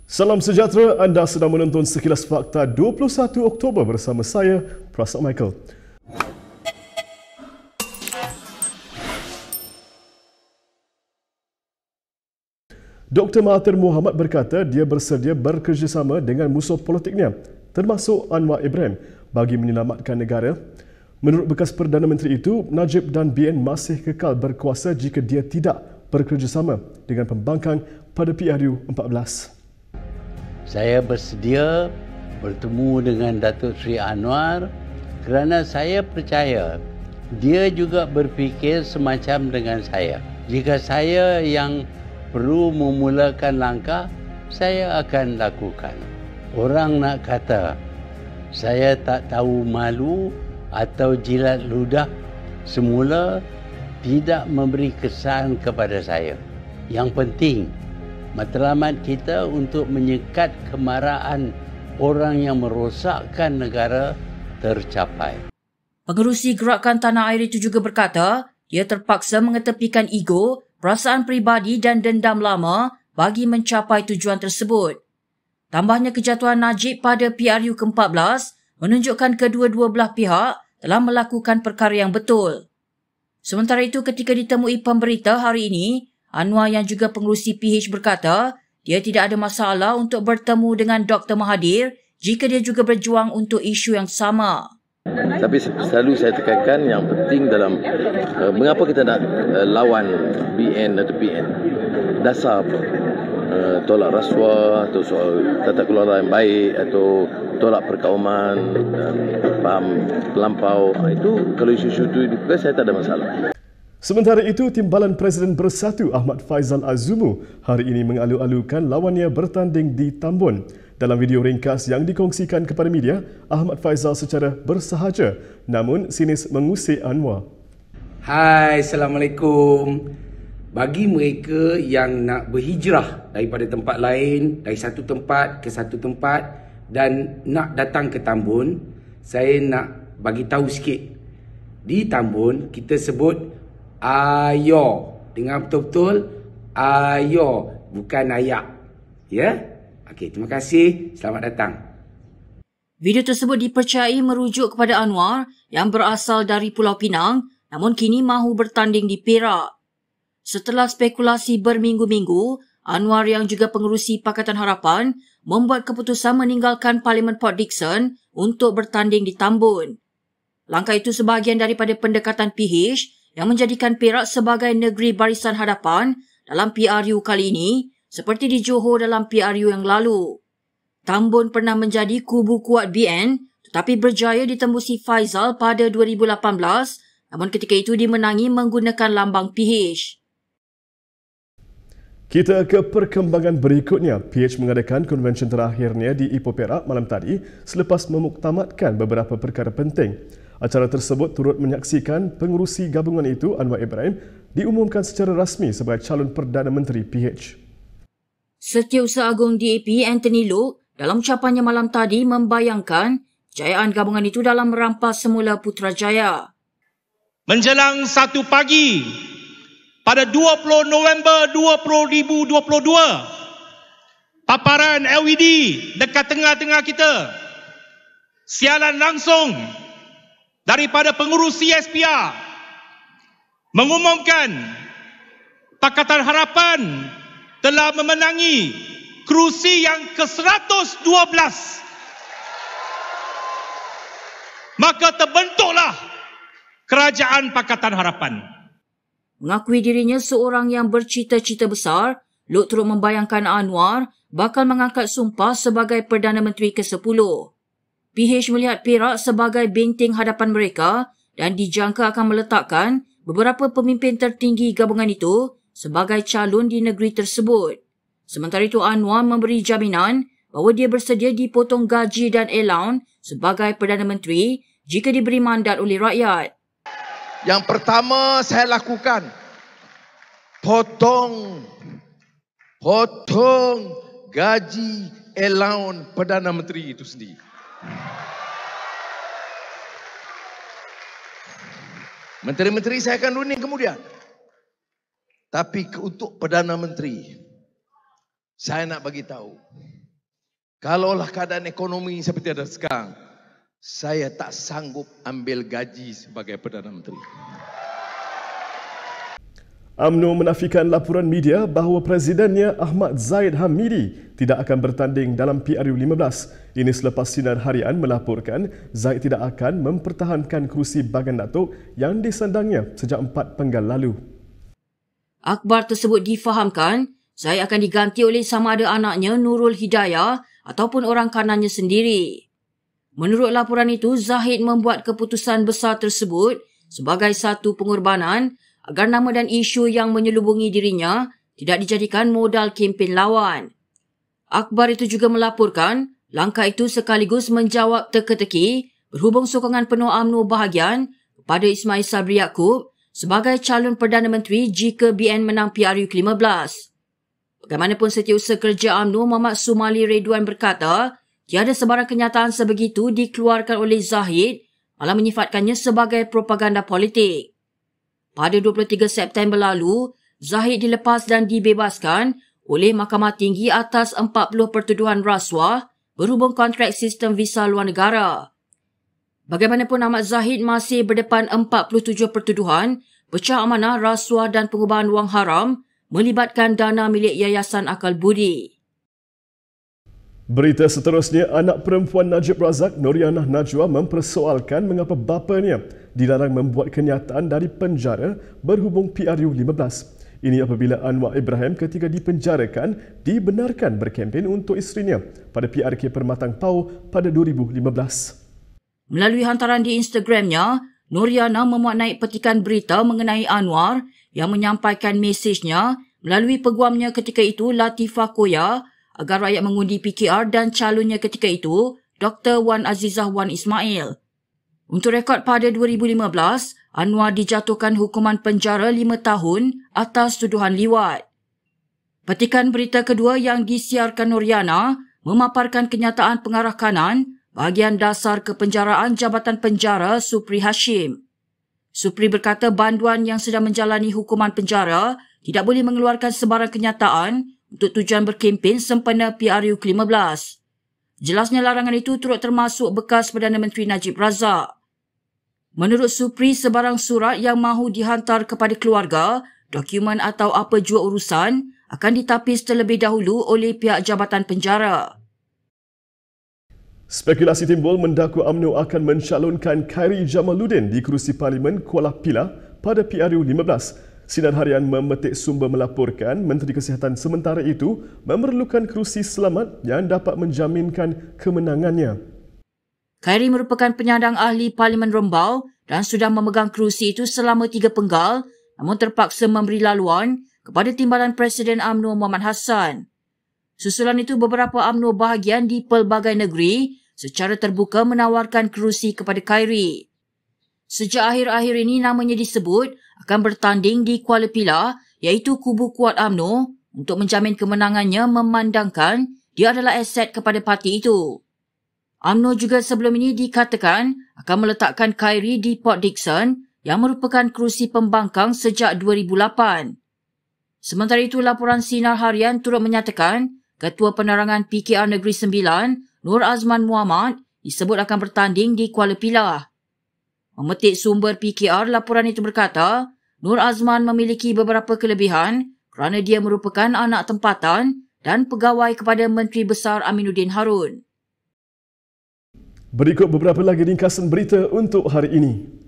Salam sejahtera, anda sedang menonton Sekilas Fakta 21 Oktober bersama saya, Prasad Michael. Dr. Mahathir Mohamad berkata dia bersedia bekerjasama dengan musuh politiknya, termasuk Anwar Ibrahim, bagi menyelamatkan negara. Menurut bekas Perdana Menteri itu, Najib dan BN masih kekal berkuasa jika dia tidak bekerjasama dengan pembangkang pada PRU 14. Saya bersedia bertemu dengan Datuk Seri Anwar kerana saya percaya dia juga berfikir semacam dengan saya. Jika saya yang perlu memulakan langkah, saya akan lakukan. Orang nak kata saya tak tahu malu atau jilat ludah semula tidak memberi kesan kepada saya. Yang penting, matlamat kita untuk menyekat kemarahan orang yang merosakkan negara tercapai. Pengerusi Gerakan Tanah Air itu juga berkata, ia terpaksa mengetepikan ego, perasaan peribadi dan dendam lama bagi mencapai tujuan tersebut. Tambahnya, kejatuhan Najib pada PRU ke-14 menunjukkan kedua-dua belah pihak telah melakukan perkara yang betul. Sementara itu, ketika ditemui pemberita hari ini, Anwar yang juga pengerusi PH berkata, dia tidak ada masalah untuk bertemu dengan Dr. Mahathir jika dia juga berjuang untuk isu yang sama. Tapi selalu saya tekankan yang penting dalam mengapa kita nak lawan BN atau PN. Dasar apa? Tolak rasuah atau soal tata kelola yang baik atau tolak perkauman dan faham terlampau. Itu kalau isu-isu itu saya tak ada masalah. Sementara itu, Timbalan Presiden Bersatu Ahmad Faizal Azumu hari ini mengalu-alukan lawannya bertanding di Tambun. Dalam video ringkas yang dikongsikan kepada media, Ahmad Faizal secara bersahaja namun sinis mengusik Anwar. Hai, Assalamualaikum. Bagi mereka yang nak berhijrah daripada tempat lain, dari satu tempat ke satu tempat dan nak datang ke Tambun, saya nak bagi tahu sikit. Di Tambun kita sebut ayo. Dengar betul-betul, ayo, bukan ayak. Ya? Okey, terima kasih. Selamat datang. Video tersebut dipercayai merujuk kepada Anwar yang berasal dari Pulau Pinang namun kini mahu bertanding di Perak. Setelah spekulasi berminggu-minggu, Anwar yang juga pengerusi Pakatan Harapan membuat keputusan meninggalkan Parlimen Port Dickson untuk bertanding di Tambun. Langkah itu sebahagian daripada pendekatan PH yang menjadikan Perak sebagai negeri barisan hadapan dalam PRU kali ini seperti di Johor dalam PRU yang lalu. Tambun pernah menjadi kubu kuat BN tetapi berjaya ditembusi Faizal pada 2018 namun ketika itu dimenangi menggunakan lambang PH. Kita ke perkembangan berikutnya. PH mengadakan konvensyen terakhirnya di Ipoh Perak malam tadi selepas memuktamadkan beberapa perkara penting. Acara tersebut turut menyaksikan pengerusi gabungan itu, Anwar Ibrahim, diumumkan secara rasmi sebagai calon Perdana Menteri PH. Setiausaha Agung DAP Anthony Loke dalam ucapannya malam tadi membayangkan kejayaan gabungan itu dalam merampas semula Putrajaya. Menjelang 1 pagi pada 20 November 2022, paparan LED dekat tengah-tengah kita, siaran langsung daripada pengurus CSPR mengumumkan Pakatan Harapan telah memenangi kerusi yang ke-112. Maka terbentuklah Kerajaan Pakatan Harapan. Mengakui dirinya seorang yang bercita-cita besar, Loke turut membayangkan Anwar bakal mengangkat sumpah sebagai Perdana Menteri ke-10. PH melihat Perak sebagai benteng hadapan mereka dan dijangka akan meletakkan beberapa pemimpin tertinggi gabungan itu sebagai calon di negeri tersebut. Sementara itu, Anwar memberi jaminan bahawa dia bersedia dipotong gaji dan allowance sebagai Perdana Menteri jika diberi mandat oleh rakyat. Yang pertama saya lakukan, potong gaji allowance Perdana Menteri itu sendiri. Menteri-menteri saya akan runding kemudian. Tapi untuk Perdana Menteri, saya nak bagi tahu, Kalaulah keadaan ekonomi seperti ada sekarang, saya tak sanggup ambil gaji sebagai Perdana Menteri. UMNO menafikan laporan media bahawa Presidennya Ahmad Zahid Hamidi tidak akan bertanding dalam PRU15. Ini selepas Sinar Harian melaporkan Zahid tidak akan mempertahankan kerusi Bagan Datuk yang disandangnya sejak 4 Penggal lalu. Akhbar tersebut difahamkan Zahid akan diganti oleh sama ada anaknya Nurul Hidayah ataupun orang kanannya sendiri. Menurut laporan itu, Zahid membuat keputusan besar tersebut sebagai satu pengorbanan agar nama dan isu yang menyelubungi dirinya tidak dijadikan modal kempen lawan. Akhbar itu juga melaporkan langkah itu sekaligus menjawab teka-teki berhubung sokongan penuh UMNO bahagian kepada Ismail Sabri Yaakob sebagai calon Perdana Menteri jika BN menang PRU ke-15. Bagaimanapun, Setiausaha Kerja UMNO Muhammad Sumali Redwan berkata tiada sebarang kenyataan sebegitu dikeluarkan oleh Zahid malah menyifatkannya sebagai propaganda politik. Pada 23 September lalu, Zahid dilepas dan dibebaskan oleh Mahkamah Tinggi atas 40 pertuduhan rasuah berhubung kontrak sistem visa luar negara. Bagaimanapun, Ahmad Zahid masih berdepan 47 pertuduhan pecah amanah, rasuah dan pengubahan wang haram melibatkan dana milik Yayasan Akal Budi. Berita seterusnya, anak perempuan Najib Razak, Norianah Najwa mempersoalkan mengapa bapanya dilarang membuat kenyataan dari penjara berhubung PRU15. Ini apabila Anwar Ibrahim ketika dipenjarakan dibenarkan berkempen untuk isterinya pada PRK Permatang Pau pada 2015. Melalui hantaran di Instagramnya, Norianah memuat naik petikan berita mengenai Anwar yang menyampaikan mesejnya melalui peguamnya ketika itu, Latifah Koya, agar rakyat mengundi PKR dan calonnya ketika itu, Dr. Wan Azizah Wan Ismail. Untuk rekod pada 2015, Anwar dijatuhkan hukuman penjara 5 tahun atas tuduhan liwat. Petikan berita kedua yang disiarkan Norianah memaparkan kenyataan pengarah kanan bahagian dasar kepenjaraan Jabatan Penjara Supri Hashim. Supri berkata banduan yang sedang menjalani hukuman penjara tidak boleh mengeluarkan sebarang kenyataan untuk tujuan berkempen sempena PRU ke-15. Jelasnya larangan itu turut termasuk bekas Perdana Menteri Najib Razak. Menurut Supri, sebarang surat yang mahu dihantar kepada keluarga, dokumen atau apa jua urusan akan ditapis terlebih dahulu oleh pihak Jabatan Penjara. Spekulasi timbul mendakwa UMNO akan mencalonkan Khairi Jamaluddin di kerusi Parlimen Kuala Pilah pada PRU 15. Sinar Harian memetik sumber melaporkan Menteri Kesihatan sementara itu memerlukan kerusi selamat yang dapat menjaminkan kemenangannya. Khairi merupakan penyandang ahli Parlimen Rembau dan sudah memegang kerusi itu selama 3 penggal namun terpaksa memberi laluan kepada Timbalan Presiden UMNO Muhammad Hassan. Susulan itu, beberapa UMNO bahagian di pelbagai negeri secara terbuka menawarkan kerusi kepada Khairi. Sejak akhir-akhir ini namanya disebut akan bertanding di Kuala Pilah iaitu kubu kuat UMNO untuk menjamin kemenangannya memandangkan dia adalah aset kepada parti itu. UMNO juga sebelum ini dikatakan akan meletakkan Khairi di Port Dickson yang merupakan kerusi pembangkang sejak 2008. Sementara itu, laporan Sinar Harian turut menyatakan Ketua Penerangan PKR Negeri Sembilan, Nur Azman Muhammad, disebut akan bertanding di Kuala Pilah. Memetik sumber PKR, laporan itu berkata, Nur Azman memiliki beberapa kelebihan kerana dia merupakan anak tempatan dan pegawai kepada Menteri Besar Aminuddin Harun. Berikut beberapa lagi ringkasan berita untuk hari ini.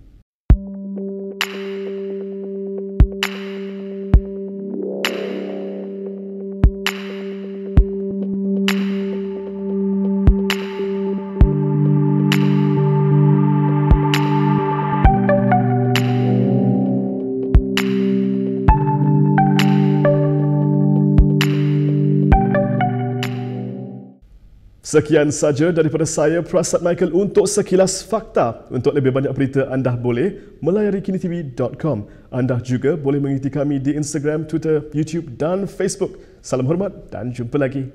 Sekian saja daripada saya, Prasad Michael, untuk sekilas fakta. Untuk lebih banyak berita, anda boleh melayari kinitv.com. Anda juga boleh mengikuti kami di Instagram, Twitter, YouTube dan Facebook. Salam hormat dan jumpa lagi.